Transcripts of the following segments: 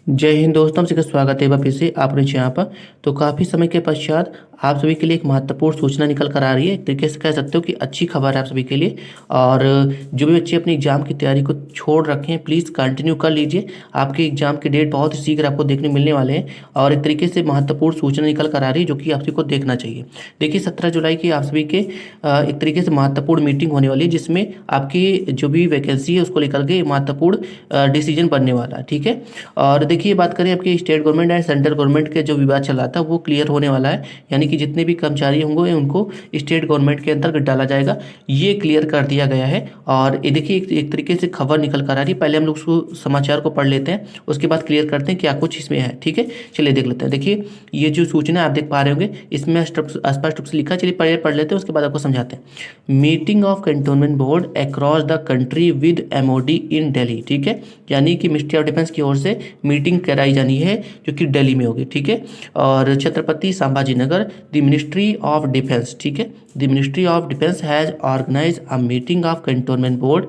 जय हिंद दोस्तों, आपका स्वागत है वापस से आपने यहाँ पर। तो काफ़ी समय के पश्चात आप सभी के लिए एक महत्वपूर्ण सूचना निकल कर आ रही है। एक तरीके से कह सकते हो कि अच्छी खबर है आप सभी के लिए। और जो भी बच्चे अपने एग्जाम की तैयारी को छोड़ रखे हैं, प्लीज़ कंटिन्यू कर लीजिए। आपके एग्जाम के डेट बहुत ही शीघ्र आपको देखने मिलने वाले हैं और एक तरीके से महत्वपूर्ण सूचना निकल कर आ रही है जो कि आप सभी को देखना चाहिए। देखिए 17 जुलाई की आप सभी के एक तरीके से महत्वपूर्ण मीटिंग होने वाली है, जिसमें आपकी जो भी वैकेंसी है उसको लेकर के महत्वपूर्ण डिसीजन बनने वाला है। ठीक है। और देखिए बात करें आपके state government and central government के जो विवाद चल रहा था वो क्लियर होने वाला है। यानी कि जितने भी कर्मचारी होंगे उनको स्टेट गवर्नमेंट के अंतर्गत डाला जाएगा, ये क्लियर कर दिया गया है। और ये देखिए एक तरीके से खबर निकल कर आ रही है। पहले हम लोग उसको समाचार को पढ़ लेते हैं, उसके बाद क्लियर करते हैं क्या कुछ इसमें है। ठीक है, चलिए देख लेते हैं। देखिए ये जो सूचना आप देख पा रहे होंगे इसमें स्पष्ट रूप से लिखा, चलिए पहले पढ़ लेते हैं उसके बाद आपको समझाते हैं। Meeting of cantonment board across the country with MOD in Delhi. ठीक है, यानी कि मिनिस्ट्री ऑफ डिफेंस की ओर से मीटिंग कराई जानी है जो कि दिल्ली में होगी। ठीक है, और Chhatrapati Sambhaji Nagar, the ministry of defence. ठीक है, the ministry of defence has organise a meeting of cantonment board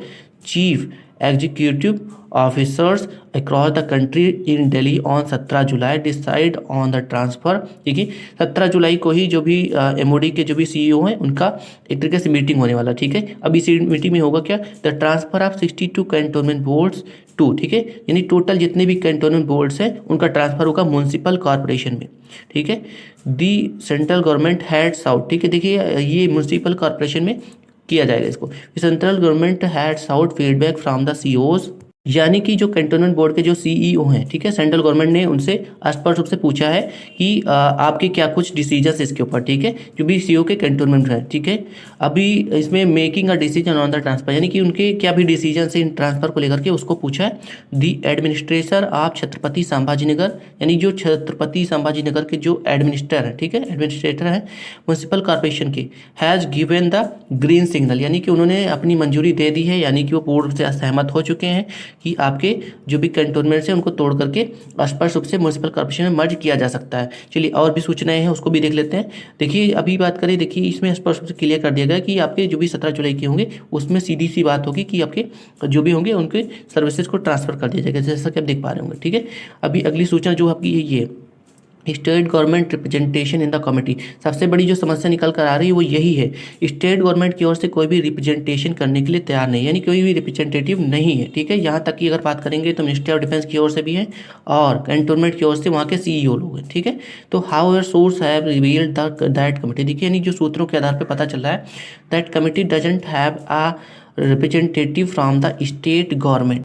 chief executive officers across the country in Delhi on 17 July decide on the transfer. ठीक है, 17 जुलाई को ही जो भी एमओडी के जो भी सीईओ हैं उनका एक तरीके से मीटिंग होने वाला। ठीक है, अब इसी मीटिंग में होगा क्या, the transfer of 62 cantonment boards to. ठीक है, यानी टोटल जितने भी कैंटोनमेंट बोर्ड्स हैं उनका ट्रांसफर होगा म्यूनसिपल कॉर्पोरेशन में। ठीक है, the central government heads out. ठीक है, देखिए ये म्यूनसिपल कॉर्पोरेशन में किया जाएगा इसको। Central government heads out feedback from the CEOs, यानी कि जो कैंटोनमेंट बोर्ड के जो सीईओ हैं, ठीक है, सेंट्रल गवर्नमेंट ने उनसे स्पष्ट रूप से पूछा है कि आपके क्या कुछ डिसीजन इसके ऊपर। ठीक है, जो भी सीईओ के कैंटोनमेंट है। ठीक है, अभी इसमें making a decision on the transfer, यानी कि उनके क्या भी डिसीजन है इन ट्रांसफर को लेकर के उसको पूछा है। दी एडमिनिस्ट्रेटर ऑफ छत्रपति संभाजी नगर, यानी जो छत्रपति संभाजी नगर के जो एडमिनिस्टर है, ठीक है, एडमिनिस्ट्रेटर है म्यूनसिपल कॉर्पोरेशन के, has given the green signal, यानी कि उन्होंने अपनी मंजूरी दे दी है, यानी कि वो पूर्ण से सहमत हो चुके हैं कि आपके जो भी कैंटोनमेंट है उनको तोड़ करके स्पष्ट रूप से म्यूनसिपल कॉर्पोरेशन में मर्ज किया जा सकता है। चलिए और भी सूचनाएं हैं उसको भी देख लेते हैं। देखिए अभी बात करें, देखिए इसमें स्पष्ट रूप से क्लियर कर दिया गया कि आपके जो भी 17 जुलाई के होंगे उसमें सीधी सी बात होगी कि आपके जो भी होंगे उनके सर्विसेज को ट्रांसफर कर दिया जाएगा, जैसा कि आप देख पा रहे होंगे। ठीक है, अभी अगली सूचना जो आपकी ये है state government representation in the committee. सबसे बड़ी जो समस्या निकल कर आ रही है वो यही है, स्टेट गवर्नमेंट की ओर से कोई भी रिप्रेजेंटेशन करने के लिए तैयार नहीं है, यानी कोई भी रिप्रेजेंटेटिव नहीं है। ठीक है, यहाँ तक कि अगर बात करेंगे तो मिनिस्ट्री ऑफ डिफेंस की ओर से भी है और कैंटोनमेंट की ओर से वहाँ के सीईओ लोग हैं। ठीक है, तो how ever source have revealed that committee, देखिए यानी जो सूत्रों के आधार पर पता चल रहा है that committee doesn't have a representative from the state government,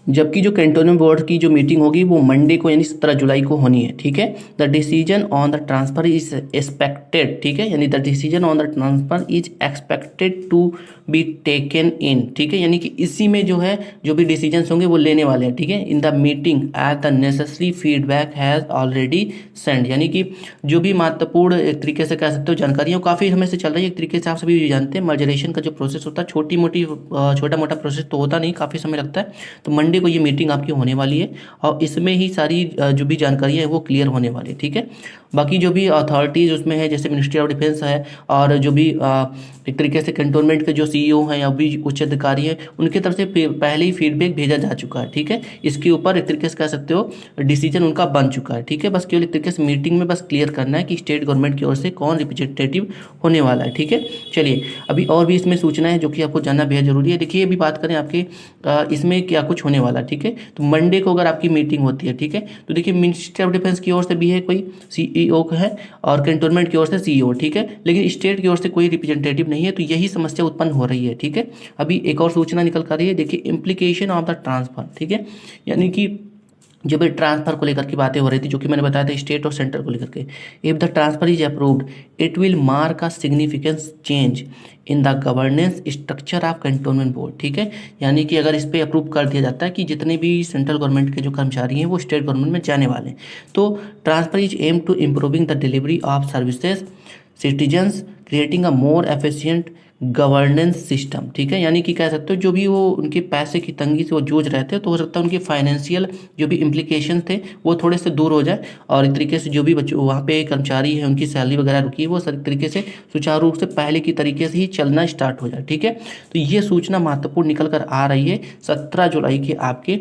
जबकि जो कैंटोनमेंट बोर्ड की जो मीटिंग होगी वो मंडे को यानी 17 जुलाई को होनी है। ठीक है, the decision on the transfer is expected, ठीक है, यानी the decision on the transfer is expected to be taken in. ठीक है, यानी कि इसी में जो है जो भी डिसीजन होंगे वो लेने वाले हैं। ठीक है, in the meeting as the necessary feedback has already send, यानी कि जो भी महत्वपूर्ण एक तरीके से कह सकते हो जानकारियाँ काफ़ी समय से चल रही है। एक तरीके से आप सभी जानते हैं मर्जरेशन का जो प्रोसेस होता है छोटा मोटा प्रोसेस तो होता नहीं, काफ़ी समय लगता है। तो मंडे को ये मीटिंग आपकी होने वाली है और इसमें ही सारी जो भी जानकारियाँ हैं वो क्लियर होने वाली है। ठीक है, बाकी जो भी अथॉरिटीज़ उसमें है जैसे मिनिस्ट्री ऑफ डिफेंस है और जो भी एक तरीके से कैंटोनमेंट के जो सीईओ हैं या भी उच्च अधिकारी हैं उनकी तरफ से पहले ही फीडबैक भेजा जा चुका है। ठीक है, इसके ऊपर एक तरीके से कह सकते हो डिसीजन उनका बन चुका है। ठीक है, बस केवल एक तरीके से मीटिंग में बस क्लियर करना है कि स्टेट गवर्नमेंट की ओर से कौन रिप्रेजेंटेटिव होने वाला है। ठीक है, चलिए अभी और भी इसमें सूचना है जो कि आपको जानना बेहद जरूरी है। देखिए अभी बात करें आपके इसमें क्या कुछ होने वाला है। ठीक है, तो मंडे को अगर आपकी मीटिंग होती है, ठीक है, तो देखिए मिनिस्ट्री ऑफ डिफेंस की ओर से भी है कोई सीईओ है और कैंटोनमेंट की ओर से सीईओ। ठीक है, लेकिन स्टेट की ओर से कोई रिप्रेजेंटेटिव नहीं है, तो यही समस्या उत्पन्न हो रही है। ठीक है, अभी एक और सूचना निकल कर रही है, देखिए इम्प्लीकेशन ऑफ द ट्रांसफर। ठीक है, यानी कि जो भी ट्रांसफर को लेकर की बातें हो रही थी जो कि मैंने बताया था स्टेट और सेंटर को लेकर के, if the transfer is approved it will mark a significance change in the governance structure of cantonment board. ठीक है, यानी कि अगर इस पर अप्रूव कर दिया जाता है कि जितने भी सेंट्रल गवर्नमेंट के जो कर्मचारी हैं वो स्टेट गवर्नमेंट में जाने वाले हैं, तो transfer is aim to improving the delivery of services citizens, creating a more efficient governance system, ठीक है, यानी कि कह सकते हो जो भी वो उनके पैसे की तंगी से वो जूझ रहे थे, तो हो सकता है उनके फाइनेंशियल जो भी इम्प्लीकेशन थे वो थोड़े से दूर हो जाए, और एक तरीके से जो भी बच्चों वहाँ पे कर्मचारी है उनकी सैलरी वगैरह रुकी है वो सही तरीके से सुचारू रूप से पहले की तरीके से ही चलना स्टार्ट हो जाए, ठीक है। तो ये सूचना महत्वपूर्ण निकल कर आ रही है 17 जुलाई के आपके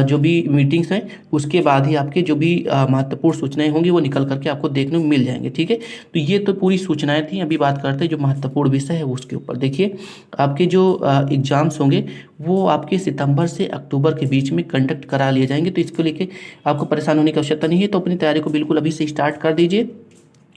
जो भी मीटिंग्स हैं उसके बाद ही आपके जो भी महत्वपूर्ण सूचनाएं होंगी वो निकल करके आपको देखने को मिल जाएंगे, ठीक है। तो ये तो पूरी सूचनाएं थी। अभी बात करते हैं जो महत्वपूर्ण विषय है उसके ऊपर। देखिए, आपके जो एग्जाम्स होंगे वो आपके सितंबर से अक्टूबर के बीच में कंडक्ट करा लिए जाएंगे, तो इसको लेके आपको परेशान होने की आवश्यकता नहीं है। तो अपनी तैयारी को बिल्कुल अभी से स्टार्ट कर दीजिए।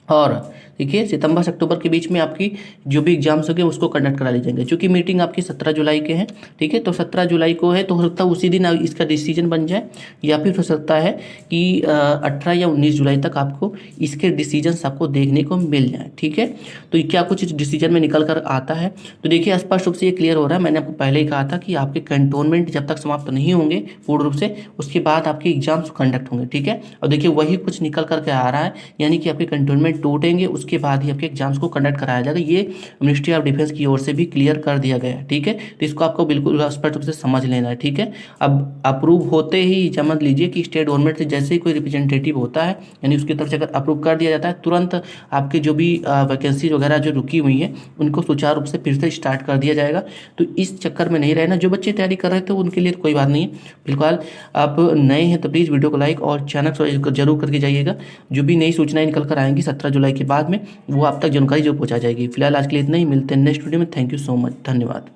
और देखिए, सितंबर से अक्टूबर के बीच में आपकी जो भी एग्जाम्स होंगे उसको कंडक्ट करा ली जाएंगे। चूँकि मीटिंग आपकी 17 जुलाई के हैं, ठीक है, तो 17 जुलाई को है, तो हो सकता है उसी दिन इसका डिसीजन बन जाए, या फिर हो सकता है कि 18 या 19 जुलाई तक आपको इसके डिसीजंस आपको देखने को मिल जाए, ठीक है। तो ये क्या कुछ इस डिसीजन में निकल कर आता है, तो देखिए स्पष्ट रूप से ये क्लियर हो रहा है। मैंने आपको पहले ही कहा था कि आपके कंटोनमेंट जब तक समाप्त नहीं होंगे पूर्ण रूप से, उसके बाद आपके एग्जाम्स कंडक्ट होंगे, ठीक है। और देखिए वही कुछ निकल करके आ रहा है, यानी कि आपके कंटोनमेंट टूटेंगे, उसके बाद ही आपके एग्जाम्स को कंडक्ट कराया जाएगा। ये मिनिस्ट्री ऑफ डिफेंस की ओर से भी क्लियर कर दिया गया है, ठीक है। तो इसको आपको बिल्कुल स्पष्ट रूप से समझ लेना है, ठीक है। अब अप्रूव होते ही समझ लीजिए कि स्टेट गवर्नमेंट से जैसे ही कोई रिप्रेजेंटेटिव होता है, यानी उसकी तरफ से अगर अप्रूव कर दिया जाता है, तुरंत आपके जो भी वैकेंसी वगैरह जो रुकी हुई हैं उनको सुचारू रूप से फिर से स्टार्ट कर दिया जाएगा। तो इस चक्कर में नहीं रहना। जो बच्चे तैयारी कर रहे थे उनके लिए कोई बात नहीं है। बिल्कुल आप नए हैं तो प्लीज़ वीडियो को लाइक और चैनल को जरूर करके जाइएगा। जो भी नई सूचनाएं निकल कर आएंगी 17 जुलाई के बाद में वो आप तक जानकारी जो पहुंचा जाएगी। फिलहाल आज के लिए इतना ही, मिलते हैं नेक्स्ट वीडियो में। थैंक यू सो मच, धन्यवाद।